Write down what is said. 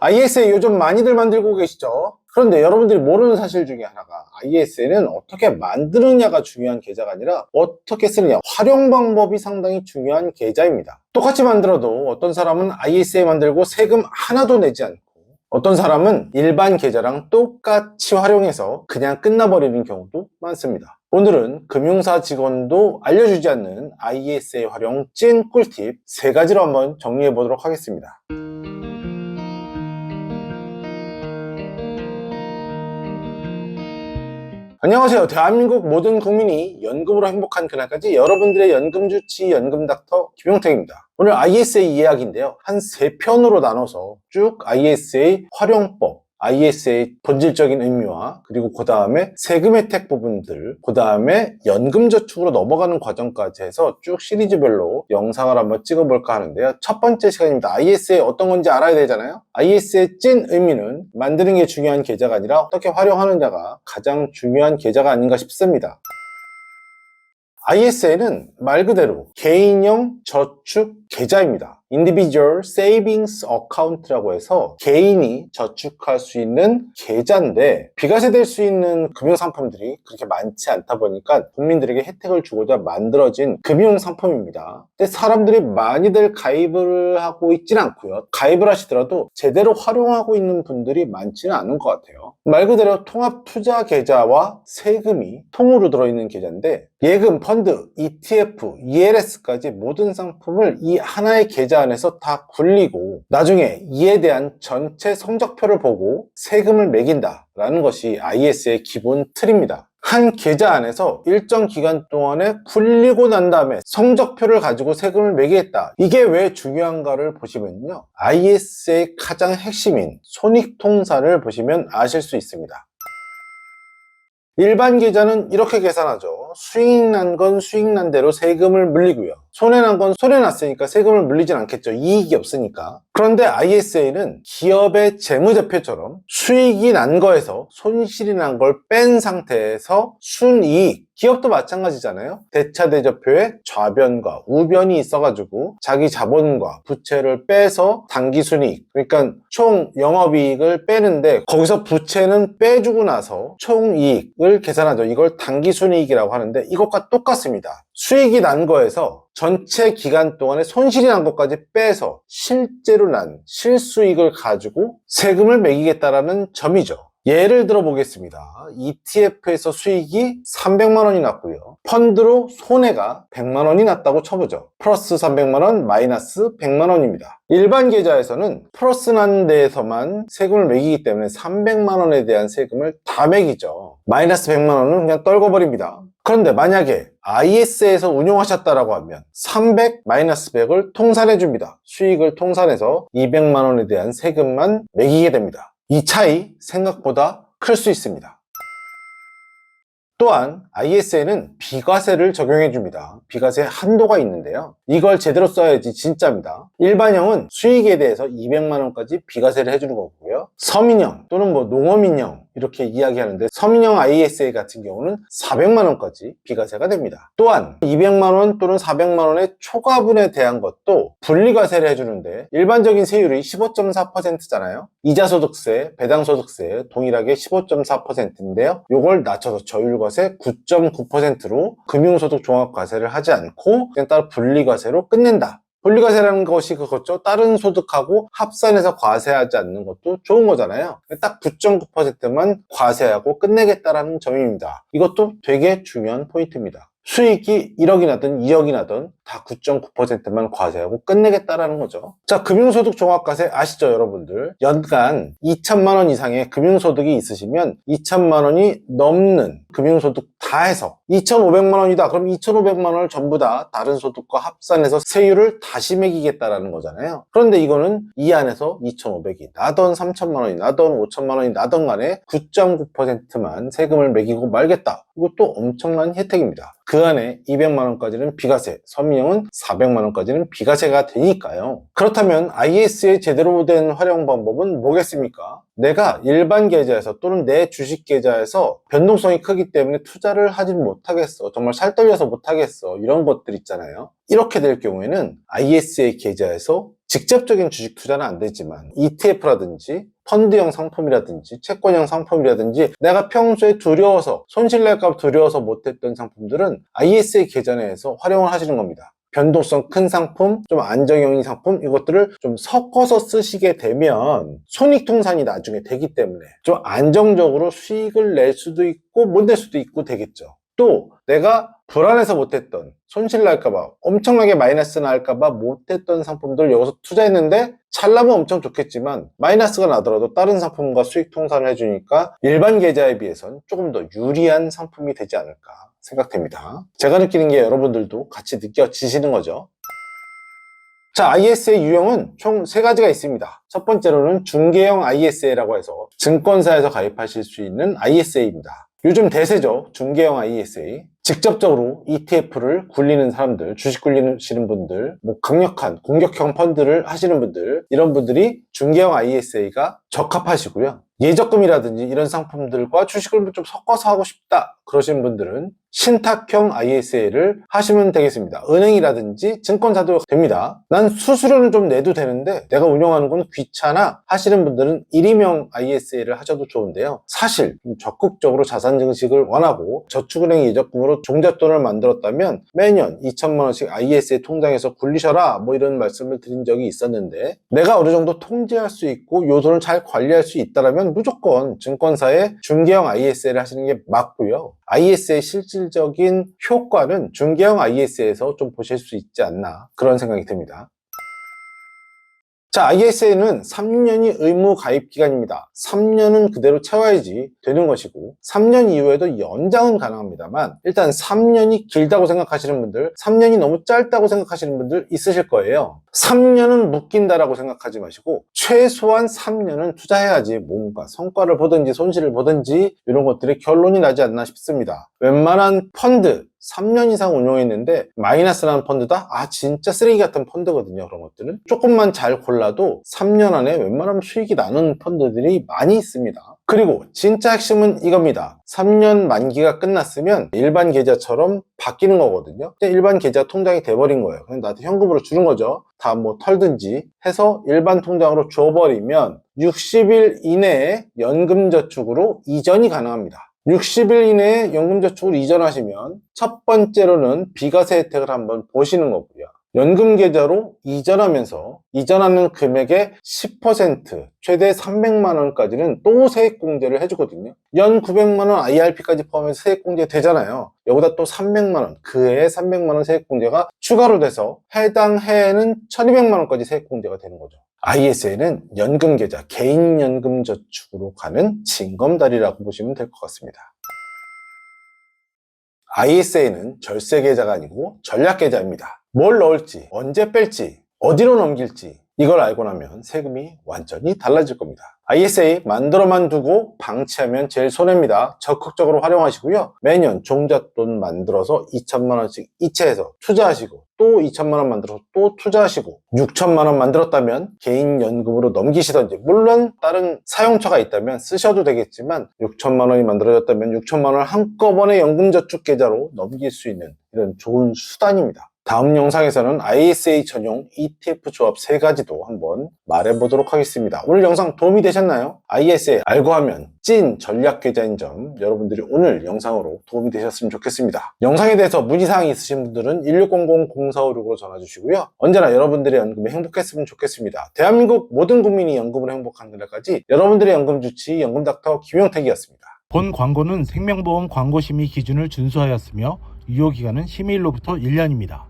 ISA 요즘 많이들 만들고 계시죠? 그런데 여러분들이 모르는 사실 중에 하나가 ISA는 어떻게 만드느냐가 중요한 계좌가 아니라 어떻게 쓰느냐, 활용 방법이 상당히 중요한 계좌입니다. 똑같이 만들어도 어떤 사람은 ISA 만들고 세금 하나도 내지 않고 어떤 사람은 일반 계좌랑 똑같이 활용해서 그냥 끝나버리는 경우도 많습니다. 오늘은 금융사 직원도 알려주지 않는 ISA 활용 찐 꿀팁 3가지로 한번 정리해 보도록 하겠습니다. 안녕하세요. 대한민국 모든 국민이 연금으로 행복한 그날까지 여러분들의 연금주치 연금닥터 김용택입니다. 오늘 ISA 이야기인데요. 한 3편으로 나눠서 쭉 ISA 활용법, ISA 본질적인 의미와 그리고 그 다음에 세금 혜택 부분들, 그 다음에 연금저축으로 넘어가는 과정까지 해서 쭉 시리즈별로 영상을 한번 찍어볼까 하는데요. 첫 번째 시간입니다. ISA 어떤 건지 알아야 되잖아요. ISA의 찐 의미는 만드는 게 중요한 계좌가 아니라 어떻게 활용하느냐가 가장 중요한 계좌가 아닌가 싶습니다. ISA는 말 그대로 개인형 저축 계좌입니다. Individual Savings Account라고 해서 개인이 저축할 수 있는 계좌인데 비과세 될 수 있는 금융상품들이 그렇게 많지 않다 보니까 국민들에게 혜택을 주고자 만들어진 금융상품입니다. 근데 사람들이 많이들 가입을 하고 있지는 않고요. 가입을 하시더라도 제대로 활용하고 있는 분들이 많지는 않은 것 같아요. 말 그대로 통합투자계좌와 세금이 통으로 들어있는 계좌인데 예금, 펀드, ETF, ELS까지 모든 상품을 이 하나의 계좌 안에서 다 굴리고 나중에 이에 대한 전체 성적표를 보고 세금을 매긴다 라는 것이 ISA의 기본 틀입니다. 한 계좌 안에서 일정 기간 동안에 굴리고 난 다음에 성적표를 가지고 세금을 매기겠다. 이게 왜 중요한가를 보시면요. ISA의 가장 핵심인 손익통산을 보시면 아실 수 있습니다. 일반 계좌는 이렇게 계산하죠. 수익 난 건 수익 난 대로 세금을 물리고요. 손해 난 건 손해 났으니까 세금을 물리진 않겠죠. 이익이 없으니까. 그런데 ISA는 기업의 재무제표처럼 수익이 난 거에서 손실이 난 걸 뺀 상태에서 순이익, 기업도 마찬가지잖아요. 대차대조표에 좌변과 우변이 있어가지고 자기 자본과 부채를 빼서 당기순이익, 그러니까 총 영업이익을 빼는데 거기서 부채는 빼주고 나서 총이익을 계산하죠. 이걸 당기순이익이라고 하는데 이것과 똑같습니다. 수익이 난 거에서 전체 기간 동안에 손실이 난 것까지 빼서 실제로 난 실수익을 가지고 세금을 매기겠다라는 점이죠. 예를 들어 보겠습니다. ETF에서 수익이 300만 원이 났고요. 펀드로 손해가 100만 원이 났다고 쳐보죠. 플러스 300만 원, 마이너스 100만 원입니다. 일반 계좌에서는 플러스 난 데에서만 세금을 매기기 때문에 300만 원에 대한 세금을 다 매기죠. 마이너스 100만 원은 그냥 떨궈버립니다. 그런데 만약에 ISA에서 운용하셨다라고 하면 300 마이너스 100을 통산해 줍니다. 수익을 통산해서 200만 원에 대한 세금만 매기게 됩니다. 이 차이 생각보다 클 수 있습니다. 또한 ISA는 비과세를 적용해 줍니다. 비과세 한도가 있는데요. 이걸 제대로 써야지 진짜입니다. 일반형은 수익에 대해서 200만 원까지 비과세를 해주는 거고요. 서민형 또는 농어민형 이렇게 이야기하는데 서민형 ISA 같은 경우는 400만 원까지 비과세가 됩니다. 또한 200만 원 또는 400만 원의 초과분에 대한 것도 분리과세를 해주는데 일반적인 세율이 15.4%잖아요. 이자소득세, 배당소득세 동일하게 15.4%인데요. 이걸 낮춰서 저율과세 9.9%로 금융소득 종합과세를 하지 않고 그냥 따로 분리과세로 끝낸다. 분리과세라는 것이 그거죠. 다른 소득하고 합산해서 과세하지 않는 것도 좋은 거잖아요. 딱 9.9%만 과세하고 끝내겠다라는 점입니다. 이것도 되게 중요한 포인트입니다. 수익이 1억이 나든 2억이 나든 다 9.9%만 과세하고 끝내겠다라는 거죠. 자, 금융소득 종합과세 아시죠, 여러분들? 연간 2천만 원 이상의 금융소득이 있으시면 2천만 원이 넘는 금융소득 다 해서 2,500만 원이다. 그럼 2,500만 원을 전부 다 다른 소득과 합산해서 세율을 다시 매기겠다라는 거잖아요. 그런데 이거는 이 안에서 2,500이 나던 3천만 원이 나던 5천만 원이 나던 간에 9.9%만 세금을 매기고 말겠다. 이것도 엄청난 혜택입니다. 그 안에 200만 원까지는 비과세, 서민형은 400만 원까지는 비과세가 되니까요. 그렇다면 ISA의 제대로 된 활용 방법은 뭐겠습니까? 내가 일반 계좌에서 또는 내 주식 계좌에서 변동성이 크기 때문에 투자를 하진 못하겠어. 정말 살떨려서 못하겠어. 이런 것들 있잖아요. 이렇게 될 경우에는 ISA 계좌에서 직접적인 주식 투자는 안 되지만 ETF라든지 펀드형 상품이라든지 채권형 상품이라든지 내가 평소에 두려워서 손실날까 봐 두려워서 못했던 상품들은 ISA 계좌 내에서 활용을 하시는 겁니다. 변동성 큰 상품, 좀 안정형인 상품, 이것들을 좀 섞어서 쓰시게 되면 손익통산이 나중에 되기 때문에 좀 안정적으로 수익을 낼 수도 있고 못 낼 수도 있고 되겠죠. 또 내가 불안해서 못했던, 손실 날까봐, 엄청나게 마이너스 날까봐 못했던 상품들 여기서 투자했는데 잘 나면 엄청 좋겠지만 마이너스가 나더라도 다른 상품과 수익 통산을 해주니까 일반 계좌에 비해서는 조금 더 유리한 상품이 되지 않을까 생각됩니다. 제가 느끼는 게 여러분들도 같이 느껴지시는 거죠. 자, ISA 유형은 총 3가지가 있습니다. 첫 번째로는 중개형 ISA라고 해서 증권사에서 가입하실 수 있는 ISA입니다. 요즘 대세죠. 중개형 ISA. 직접적으로 ETF를 굴리는 사람들, 주식 굴리시는 분들, 강력한 공격형 펀드를 하시는 분들, 이런 분들이 중개형 ISA가 적합하시고요. 예적금이라든지 이런 상품들과 주식을 좀 섞어서 하고 싶다 그러시는 분들은 신탁형 ISA를 하시면 되겠습니다. 은행이라든지 증권사도 됩니다. 난 수수료는 좀 내도 되는데 내가 운영하는 건 귀찮아 하시는 분들은 일임형 ISA를 하셔도 좋은데요. 사실 적극적으로 자산 증식을 원하고 저축은행 예적금으로 종잣돈을 만들었다면 매년 2천만 원씩 ISA 통장에서 굴리셔라 이런 말씀을 드린 적이 있었는데, 내가 어느 정도 통제할 수 있고 요 돈을 잘 관리할 수 있다면 무조건 증권사의 중개형 ISA를 하시는 게 맞고요. ISA의 실질적인 효과는 중개형 ISA에서 좀 보실 수 있지 않나 그런 생각이 듭니다. 자, ISA는 3년이 의무 가입 기간입니다. 3년은 그대로 채워야지 되는 것이고 3년 이후에도 연장은 가능합니다만, 일단 3년이 길다고 생각하시는 분들, 3년이 너무 짧다고 생각하시는 분들 있으실 거예요. 3년은 묶인다라고 생각하지 마시고 최소한 3년은 투자해야지 뭔가 성과를 보든지 손실을 보든지 이런 것들이 결론이 나지 않나 싶습니다. 웬만한 펀드 3년 이상 운용했는데 마이너스 나는 펀드다? 진짜 쓰레기 같은 펀드거든요. 그런 것들은 조금만 잘 골라도 3년 안에 웬만하면 수익이 나는 펀드들이 많이 있습니다. 그리고 진짜 핵심은 이겁니다. 3년 만기가 끝났으면 일반 계좌처럼 바뀌는 거거든요. 일반 계좌 통장이 돼버린 거예요. 그냥 나한테 현금으로 주는 거죠. 다 털든지 해서 일반 통장으로 줘버리면 60일 이내에 연금저축으로 이전이 가능합니다. 60일 이내에 연금저축을 이전하시면 첫 번째로는 비과세 혜택을 한번 보시는 거고요. 연금계좌로 이전하면서 이전하는 금액의 10% 최대 300만 원까지는 또 세액공제를 해주거든요. 연 900만 원 IRP까지 포함해서 세액공제 되잖아요. 여기다 또 300만 원, 그 해에 300만 원 세액공제가 추가로 돼서 해당 해에는 1200만 원까지 세액공제가 되는 거죠. ISA는 연금계좌, 개인연금저축으로 가는 징검다리라고 보시면 될 것 같습니다. ISA는 절세계좌가 아니고 전략계좌입니다. 뭘 넣을지, 언제 뺄지, 어디로 넘길지 이걸 알고 나면 세금이 완전히 달라질 겁니다. ISA 만들어만 두고 방치하면 제일 손해입니다. 적극적으로 활용하시고요. 매년 종잣돈 만들어서 2천만 원씩 이체해서 투자하시고 또 2천만 원 만들어서 또 투자하시고 6천만 원 만들었다면 개인연금으로 넘기시던지, 물론 다른 사용처가 있다면 쓰셔도 되겠지만 6천만 원이 만들어졌다면 6천만 원을 한꺼번에 연금저축계좌로 넘길 수 있는 이런 좋은 수단입니다. 다음 영상에서는 ISA 전용 ETF 조합 3가지도 한번 말해보도록 하겠습니다. 오늘 영상 도움이 되셨나요? ISA 알고 하면 찐 전략계좌인 점 여러분들이 오늘 영상으로 도움이 되셨으면 좋겠습니다. 영상에 대해서 문의사항이 있으신 분들은 1600-0456으로 전화주시고요. 언제나 여러분들의 연금이 행복했으면 좋겠습니다. 대한민국 모든 국민이 연금으로 행복한 그날까지 여러분들의 연금주치 연금닥터 김용택이었습니다. 본 광고는 생명보험 광고심의 기준을 준수하였으며 유효기간은 심의일로부터 1년입니다.